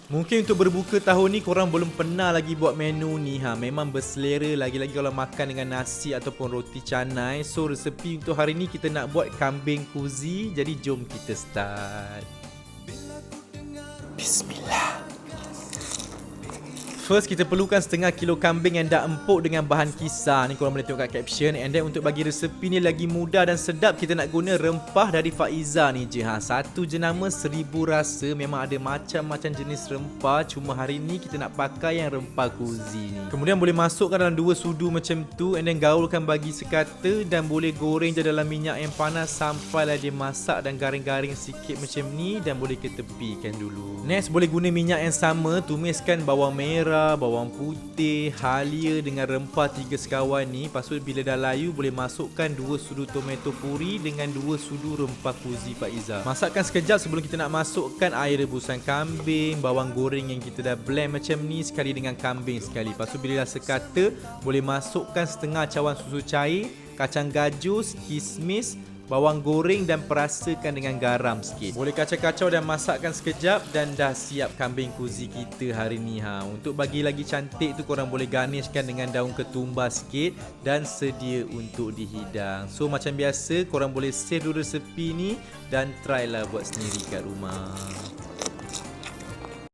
Mungkin untuk berbuka tahun ni korang belum pernah lagi buat menu ni memang berselera, lagi-lagi kalau makan dengan nasi ataupun roti canai. So resepi untuk hari ni kita nak buat kambing kuzi. Jadi jom kita start. Bismillah. First kita perlukan setengah kilo kambing yang dah empuk dengan bahan kisar. Ni korang boleh tengok kat caption. And then untuk bagi resepi ni lagi mudah dan sedap, kita nak guna rempah dari Faiza ni je. Satu jenama 1000 rasa. Memang ada macam-macam jenis rempah. Cuma hari ni kita nak pakai yang rempah kuzi ni. Kemudian boleh masukkan dalam 2 sudu macam tu. And then gaulkan bagi sekata. Dan boleh goreng je dalam minyak yang panas sampailah dia masak dan garing-garing sikit macam ni. Dan boleh kita tepikan dulu. Next boleh guna minyak yang sama. Tumiskan bawang merah, bawang putih, halia dengan rempah 3 sekawan ni. Lepas tu bila dah layu boleh masukkan 2 sudu tomato puri dengan 2 sudu rempah kuzi Faiza. Masakkan sekejap sebelum kita nak masukkan air rebusan kambing, bawang goreng yang kita dah blend macam ni sekali dengan kambing sekali. Lepas tu bila dah sekata boleh masukkan setengah cawan susu cair, kacang gajus, kismis, bawang goreng dan perasakan dengan garam sikit. Boleh kacau-kacau dan masakkan sekejap dan dah siap kambing kuzi kita hari ni. Untuk bagi lagi cantik tu korang boleh garnishkan dengan daun ketumbar sikit dan sedia untuk dihidang. So macam biasa korang boleh save dulu resepi ni dan try lah buat sendiri kat rumah.